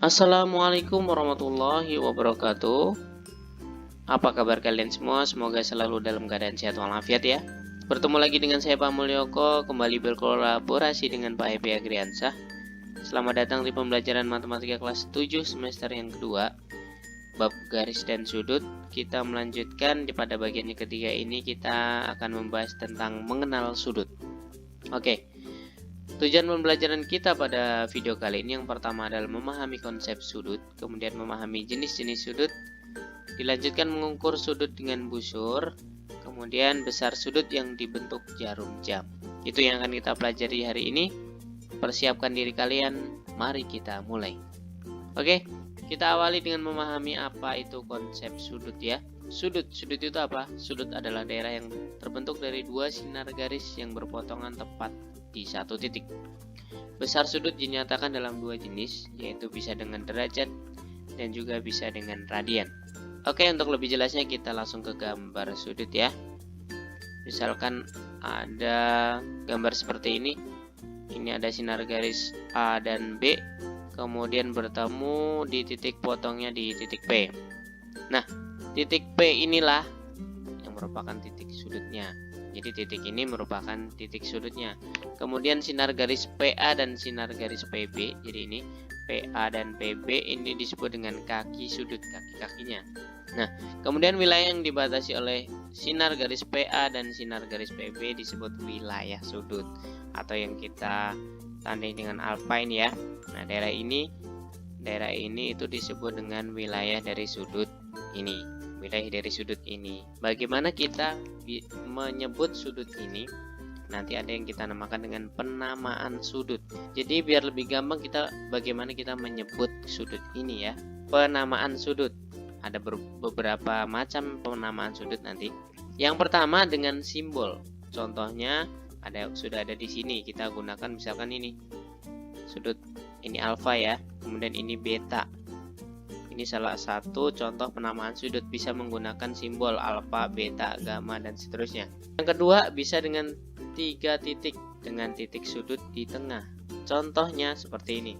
Assalamualaikum warahmatullahi wabarakatuh. Apa kabar kalian semua? Semoga selalu dalam keadaan sehat walafiat ya. Bertemu lagi dengan saya Pak Mulyoko, kembali berkolaborasi dengan Pak Epi Agriansah. Selamat datang di pembelajaran matematika kelas 7 semester yang kedua, bab garis dan sudut. Kita melanjutkan pada bagian yang ketiga ini, kita akan membahas tentang mengenal sudut. Oke. Tujuan pembelajaran kita pada video kali ini yang pertama adalah memahami konsep sudut, kemudian memahami jenis-jenis sudut, dilanjutkan mengukur sudut dengan busur, kemudian besar sudut yang dibentuk jarum jam. Itu yang akan kita pelajari hari ini. Persiapkan diri kalian, mari kita mulai. Oke, kita awali dengan memahami apa itu konsep sudut ya. Sudut itu apa? Sudut adalah daerah yang terbentuk dari dua sinar garis yang berpotongan tepat di satu titik. Besar sudut dinyatakan dalam dua jenis, yaitu bisa dengan derajat dan juga bisa dengan radian. Oke, untuk lebih jelasnya kita langsung ke gambar sudut ya. Misalkan ada gambar seperti ini. Ini ada sinar garis A dan B, kemudian bertemu di titik potongnya di titik P. Nah, titik P inilah yang merupakan titik sudutnya. Jadi titik ini merupakan titik sudutnya. Kemudian sinar garis PA dan sinar garis PB. Jadi ini PA dan PB ini disebut dengan kaki sudut, kaki-kakinya. Nah, kemudian wilayah yang dibatasi oleh sinar garis PA dan sinar garis PB disebut wilayah sudut, atau yang kita tandai dengan alpine ya. Nah, daerah ini itu disebut dengan wilayah dari sudut ini. Wilayah dari sudut ini. Bagaimana kita menyebut sudut ini? Nanti ada yang kita namakan dengan penamaan sudut. Jadi biar lebih gampang bagaimana kita menyebut sudut ini ya. Penamaan sudut. Ada beberapa macam penamaan sudut nanti. Yang pertama dengan simbol. Contohnya sudah ada di sini. Kita gunakan misalkan ini. Sudut ini alfa ya. Kemudian ini beta. Ini salah satu contoh penamaan sudut, bisa menggunakan simbol alfa, beta, gamma, dan seterusnya. Yang kedua bisa dengan 3 titik, dengan titik sudut di tengah. Contohnya seperti ini.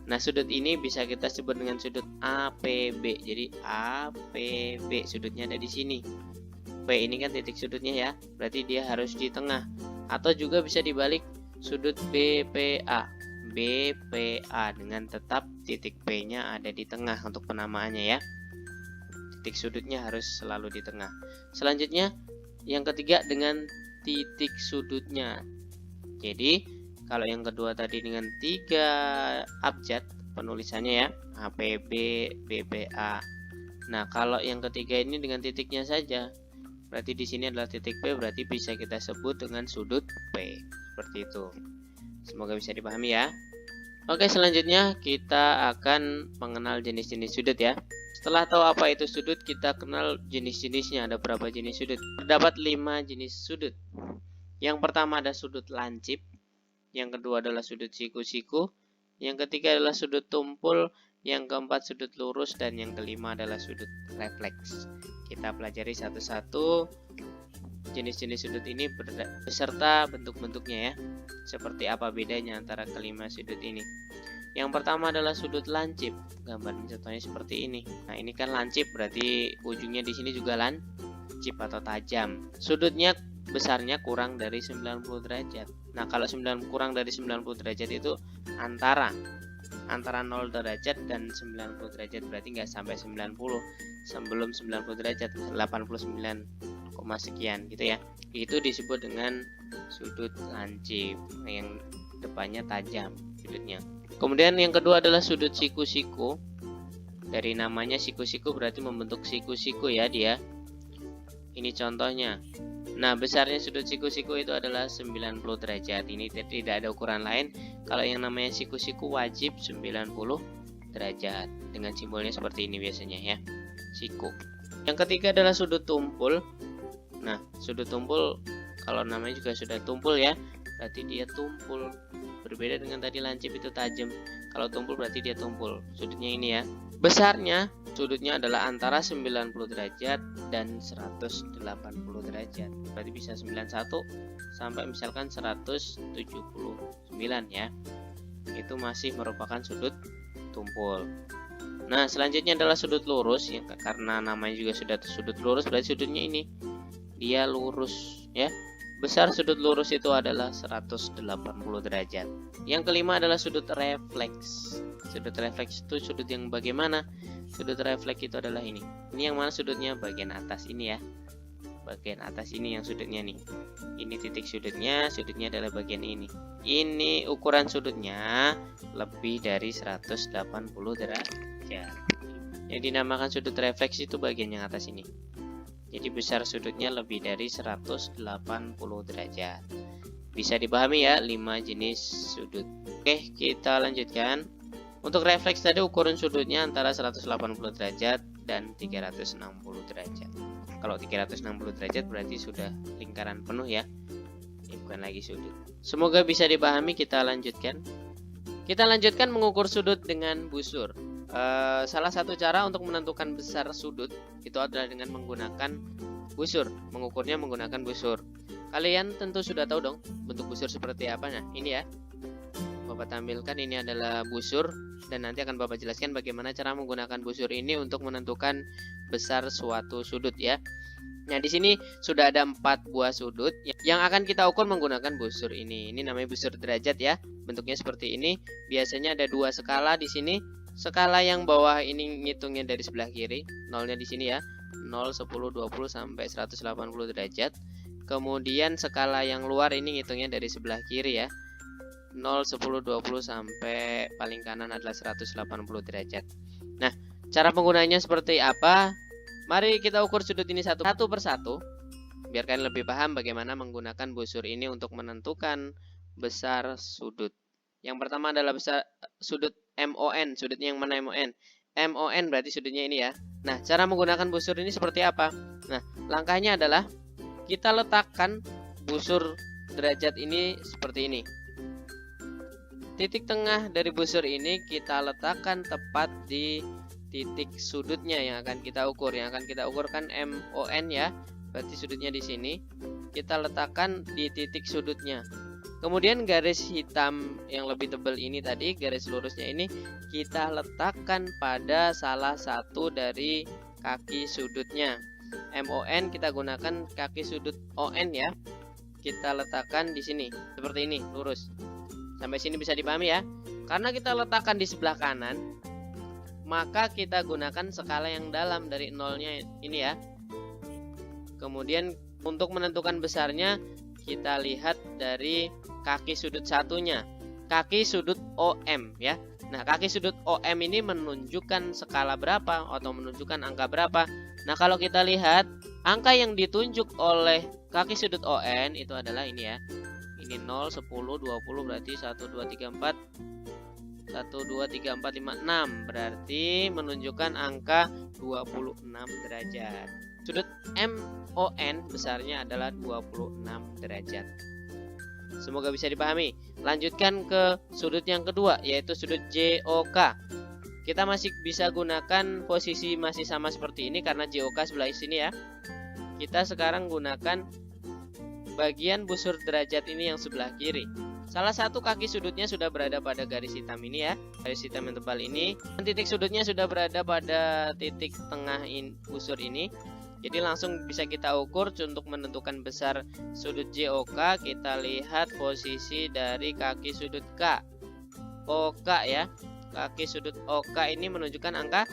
Nah, sudut ini bisa kita sebut dengan sudut APB. Jadi APB sudutnya ada di sini. P ini kan titik sudutnya ya, berarti dia harus di tengah. Atau juga bisa dibalik, sudut BPA. BPA dengan tetap titik P-nya ada di tengah untuk penamaannya ya. Titik sudutnya harus selalu di tengah. Selanjutnya yang ketiga dengan titik sudutnya. Jadi kalau yang kedua tadi dengan 3 abjad penulisannya ya, APB, BPA. Nah, kalau yang ketiga ini dengan titiknya saja. Berarti di sini adalah titik P, berarti bisa kita sebut dengan sudut P. Seperti itu. Semoga bisa dipahami ya. Oke, selanjutnya kita akan mengenal jenis-jenis sudut ya. Setelah tahu apa itu sudut, kita kenal jenis-jenisnya. Ada berapa jenis sudut? Terdapat 5 jenis sudut. Yang pertama ada sudut lancip. Yang kedua adalah sudut siku-siku. Yang ketiga adalah sudut tumpul. Yang keempat sudut lurus. Dan yang kelima adalah sudut refleks. Kita pelajari satu-satu jenis-jenis sudut ini beserta bentuk-bentuknya ya. Seperti apa bedanya antara kelima sudut ini? Yang pertama adalah sudut lancip. Gambarnya contohnya seperti ini. Nah, ini kan lancip, berarti ujungnya di sini juga lancip atau tajam. Sudutnya besarnya kurang dari 90 derajat. Nah, kalau kurang dari 90 derajat itu antara 0 derajat dan 90 derajat, berarti nggak sampai 90. Sebelum 90 derajat 89 sekian gitu ya. Itu disebut dengan sudut lancip, yang depannya tajam sudutnya. Kemudian yang kedua adalah sudut siku-siku. Dari namanya siku-siku berarti membentuk siku-siku ya dia. Ini contohnya. Nah, besarnya sudut siku-siku itu adalah 90 derajat. Ini tidak ada ukuran lain. Kalau yang namanya siku-siku wajib 90 derajat. Dengan simbolnya seperti ini biasanya ya. Siku. Yang ketiga adalah sudut tumpul. Nah, sudut tumpul kalau namanya juga sudah tumpul ya, berarti dia tumpul. Berbeda dengan tadi lancip itu tajam. Kalau tumpul berarti dia tumpul. Sudutnya ini ya. Besarnya sudutnya adalah antara 90 derajat dan 180 derajat. Berarti bisa 91 sampai misalkan 179 ya. Itu masih merupakan sudut tumpul. Nah, selanjutnya adalah sudut lurus ya, karena namanya juga sudah sudut lurus berarti sudutnya ini dia lurus ya. Besar sudut lurus itu adalah 180 derajat. Yang kelima adalah sudut refleks. Sudut refleks itu sudut yang bagaimana? Sudut refleks itu adalah ini. Ini yang mana sudutnya? Bagian atas ini ya. Bagian atas ini yang sudutnya nih. Ini titik sudutnya adalah bagian ini. Ini ukuran sudutnya lebih dari 180 derajat. Yang dinamakan sudut refleks itu bagian yang atas ini. Jadi besar sudutnya lebih dari 180 derajat. Bisa dipahami ya 5 jenis sudut. Oke, kita lanjutkan. Untuk refleks tadi ukuran sudutnya antara 180 derajat dan 360 derajat. Kalau 360 derajat berarti sudah lingkaran penuh ya. Ini bukan lagi sudut. Semoga bisa dipahami, kita lanjutkan. Kita lanjutkan mengukur sudut dengan busur. Salah satu cara untuk menentukan besar sudut itu adalah dengan menggunakan busur. Mengukurnya menggunakan busur. Kalian tentu sudah tahu dong bentuk busur seperti apa. Nah, ini ya. Bapak tampilkan, ini adalah busur dan nanti akan Bapak jelaskan bagaimana cara menggunakan busur ini untuk menentukan besar suatu sudut ya. Nah, di sini sudah ada 4 buah sudut yang akan kita ukur menggunakan busur ini. Ini namanya busur derajat ya. Bentuknya seperti ini. Biasanya ada 2 skala di sini. Skala yang bawah ini ngitungnya dari sebelah kiri, nolnya di sini ya, 0, 10, 20 sampai 180 derajat. Kemudian skala yang luar ini ngitungnya dari sebelah kiri ya, 0, 10, 20 sampai paling kanan adalah 180 derajat. Nah, cara penggunaannya seperti apa? Mari kita ukur sudut ini satu persatu, biar kalian lebih paham bagaimana menggunakan busur ini untuk menentukan besar sudut. Yang pertama adalah besar sudut MON. Sudutnya yang mana MON? MON berarti sudutnya ini ya. Nah, cara menggunakan busur ini seperti apa? Nah, langkahnya adalah kita letakkan busur derajat ini seperti ini. Titik tengah dari busur ini kita letakkan tepat di titik sudutnya yang akan kita ukur. Yang akan kita ukur kan MON ya. Berarti sudutnya di sini. Kita letakkan di titik sudutnya. Kemudian garis hitam yang lebih tebal ini tadi, garis lurusnya ini kita letakkan pada salah satu dari kaki sudutnya. MON kita gunakan kaki sudut ON ya. Kita letakkan di sini seperti ini, lurus. Sampai sini bisa dipahami ya. Karena kita letakkan di sebelah kanan, maka kita gunakan skala yang dalam dari nolnya ini ya. Kemudian untuk menentukan besarnya kita lihat dari kaki sudut satunya, kaki sudut OM ya. Nah, kaki sudut OM ini menunjukkan skala berapa atau menunjukkan angka berapa. Nah, kalau kita lihat angka yang ditunjuk oleh kaki sudut ON itu adalah ini ya. Ini 0, 10, 20 berarti 1, 2, 3, 4 1, 2, 3, 4, 5, 6 berarti menunjukkan angka 26 derajat. Sudut MON besarnya adalah 26 derajat. Semoga bisa dipahami. Lanjutkan ke sudut yang kedua, yaitu sudut JOK. Kita masih bisa gunakan posisi masih sama seperti ini karena JOK sebelah sini ya. Kita sekarang gunakan bagian busur derajat ini yang sebelah kiri. Salah satu kaki sudutnya sudah berada pada garis hitam ini ya, garis hitam yang tebal ini. Dan titik sudutnya sudah berada pada titik tengah busur ini. Jadi langsung bisa kita ukur untuk menentukan besar sudut JOK. Kita lihat posisi dari kaki sudut K, OK ya. Kaki sudut OK ini menunjukkan angka.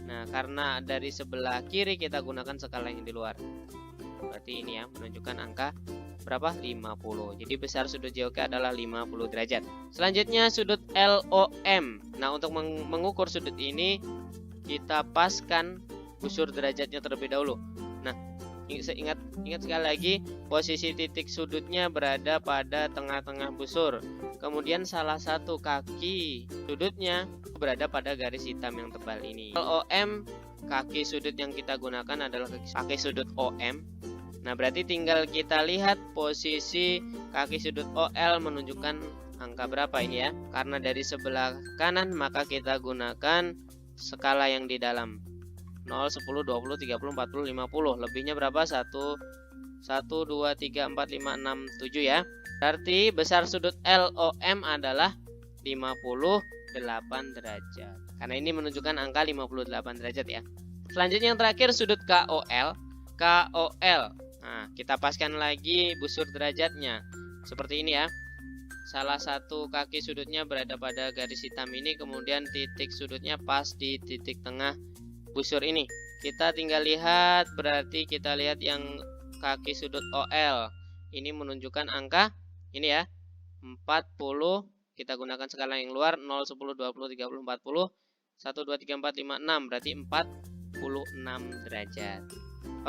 Nah, karena dari sebelah kiri kita gunakan skala yang di luar. Berarti ini ya menunjukkan angka berapa? 50. Jadi besar sudut JOK adalah 50 derajat. Selanjutnya sudut LOM. Nah, untuk mengukur sudut ini kita paskan busur derajatnya terlebih dahulu. Nah, ingat sekali lagi posisi titik sudutnya berada pada tengah-tengah busur. Kemudian salah satu kaki sudutnya berada pada garis hitam yang tebal ini. LOM, kaki sudut yang kita gunakan adalah kaki sudut OM. Nah, berarti tinggal kita lihat posisi kaki sudut OL menunjukkan angka berapa ini ya. Karena dari sebelah kanan maka kita gunakan skala yang di dalam. 0, 10, 20, 30, 40, 50. Lebihnya berapa? 1, 2, 3, 4, 5, 6, 7 ya. Berarti besar sudut LOM adalah 50 derajat. Karena ini menunjukkan angka 58 derajat ya. Selanjutnya yang terakhir sudut KOL. KOL. Nah, kita paskan lagi busur derajatnya. Seperti ini ya. Salah satu kaki sudutnya berada pada garis hitam ini, kemudian titik sudutnya pas di titik tengah busur ini. Kita tinggal lihat, berarti kita lihat yang kaki sudut OL. Ini menunjukkan angka ini ya, 40. Kita gunakan skala yang luar, 0, 10, 20, 30, 40, 1, 2, 3, 4, 5, 6. Berarti 46 derajat.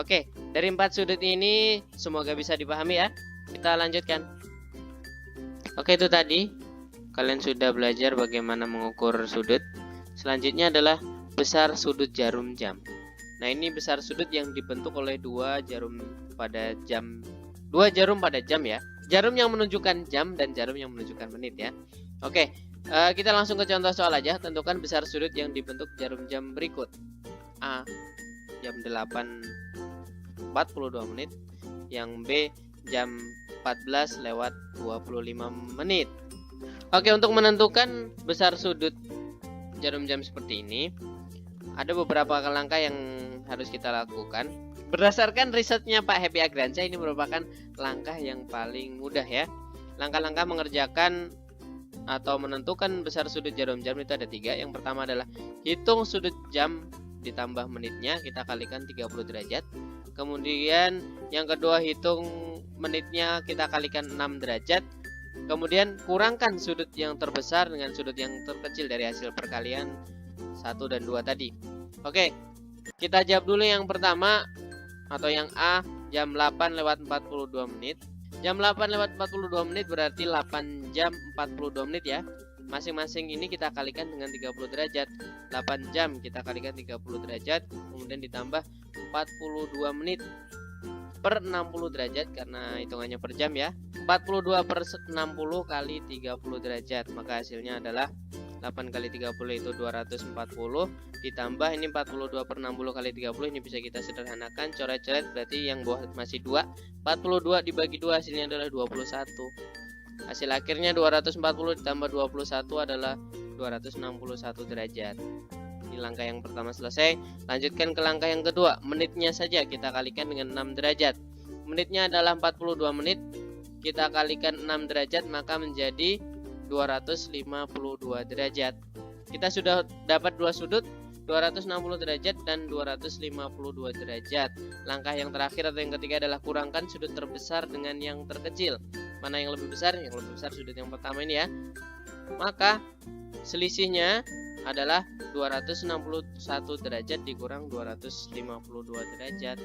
Oke, dari 4 sudut ini semoga bisa dipahami ya. Kita lanjutkan. Oke, itu tadi kalian sudah belajar bagaimana mengukur sudut. Selanjutnya adalah besar sudut jarum jam. Nah, ini besar sudut yang dibentuk oleh dua jarum pada jam ya. Jarum yang menunjukkan jam dan jarum yang menunjukkan menit ya. Oke, kita langsung ke contoh soal aja. Tentukan besar sudut yang dibentuk jarum jam berikut. A, jam 8.42 menit. Yang B, jam 14:25 menit. Oke, untuk menentukan besar sudut jarum jam seperti ini, ada beberapa langkah yang harus kita lakukan. Berdasarkan risetnya Pak Happy Agriansyah, ini merupakan langkah yang paling mudah ya. Langkah-langkah mengerjakan atau menentukan besar sudut jarum jam itu ada 3. Yang pertama adalah hitung sudut jam ditambah menitnya, kita kalikan 30 derajat. Kemudian yang kedua, hitung menitnya, kita kalikan 6 derajat. Kemudian kurangkan sudut yang terbesar dengan sudut yang terkecil dari hasil perkalian 1 dan 2 tadi. Oke, kita jawab dulu yang pertama atau yang A, jam 8:42 menit. Jam 8:42 menit berarti 8 jam 42 menit ya. Masing-masing ini kita kalikan dengan 30 derajat. 8 jam kita kalikan 30 derajat, kemudian ditambah 42 menit per 60 derajat karena hitungannya per jam ya. 42 per 60 kali 30 derajat, maka hasilnya adalah 8 kali 30 itu 240, ditambah ini 42 per 60 kali 30, ini bisa kita sederhanakan, coret-coret berarti yang bawah masih 2. 42 dibagi 2 hasilnya adalah 21. Hasil akhirnya 240 ditambah 21 adalah 261 derajat. Ini langkah yang pertama selesai. Lanjutkan ke langkah yang kedua. Menitnya saja kita kalikan dengan 6 derajat. Menitnya adalah 42 menit. Kita kalikan 6 derajat maka menjadi 252 derajat. Kita sudah dapat dua sudut, 260 derajat dan 252 derajat. Langkah yang terakhir atau yang ketiga adalah kurangkan sudut terbesar dengan yang terkecil. Mana yang lebih besar? Yang lebih besar sudut yang pertama ini ya. Maka selisihnya adalah 261 derajat dikurang 252 derajat.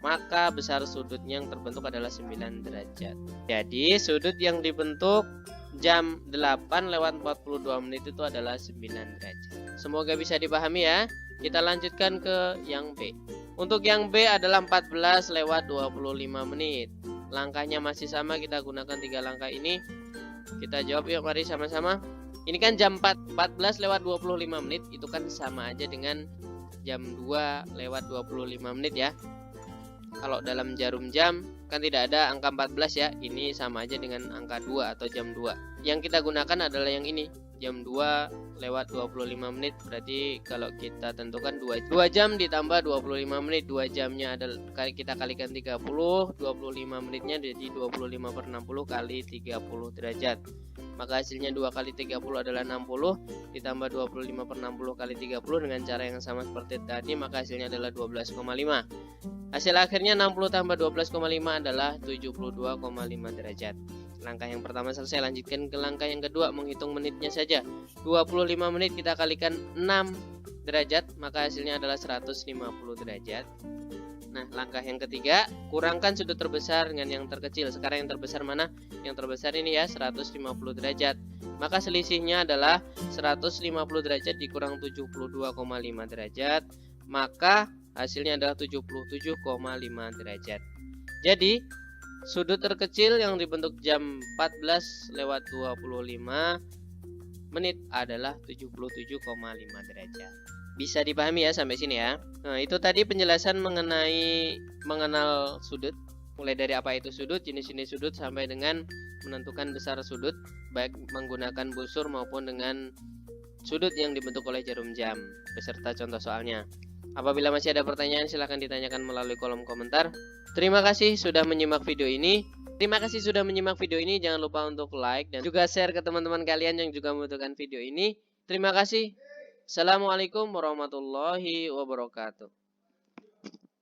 Maka besar sudutnya yang terbentuk adalah 9 derajat. Jadi sudut yang dibentuk jam 8:42 menit itu adalah 9 derajat. Semoga bisa dipahami ya. Kita lanjutkan ke yang B. Untuk yang B adalah 14:25 menit. Langkahnya masih sama, kita gunakan 3 langkah ini. Kita jawab yuk, mari sama-sama. Ini kan jam 14:25 menit, itu kan sama aja dengan jam 2:25 menit ya. Kalau dalam jarum jam kan tidak ada angka 14 ya. Ini sama aja dengan angka 2 atau jam 2. Yang kita gunakan adalah yang ini, jam 2:25 menit. Berarti kalau kita tentukan 2 jam ditambah 25 menit, 2 jamnya adalah kita kalikan 30, 25 menitnya jadi 25 per 60 kali 30 derajat. Maka hasilnya 2 kali 30 adalah 60, ditambah 25 per 60 kali 30 dengan cara yang sama seperti tadi, maka hasilnya adalah 12,5. Hasil akhirnya 60 tambah 12,5 adalah 72,5 derajat. Langkah yang pertama selesai. Lanjutkan ke langkah yang kedua, menghitung menitnya saja. 25 menit kita kalikan 6 derajat, maka hasilnya adalah 150 derajat. Nah, langkah yang ketiga, kurangkan sudut terbesar dengan yang terkecil. Sekarang yang terbesar mana? Yang terbesar ini ya, 150 derajat. Maka selisihnya adalah 150 derajat dikurang 72,5 derajat. Maka hasilnya adalah 77,5 derajat. Jadi, sudut terkecil yang dibentuk jam 14:25 menit adalah 77,5 derajat. Bisa dipahami ya sampai sini ya. Nah, itu tadi penjelasan mengenai mengenal sudut. Mulai dari apa itu sudut, jenis-jenis sudut, sampai dengan menentukan besar sudut, baik menggunakan busur maupun dengan sudut yang dibentuk oleh jarum jam beserta contoh soalnya. Apabila masih ada pertanyaan silahkan ditanyakan melalui kolom komentar. Terima kasih sudah menyimak video ini. Jangan lupa untuk like dan juga share ke teman-teman kalian yang juga membutuhkan video ini. Terima kasih. Assalamualaikum warahmatullahi wabarakatuh.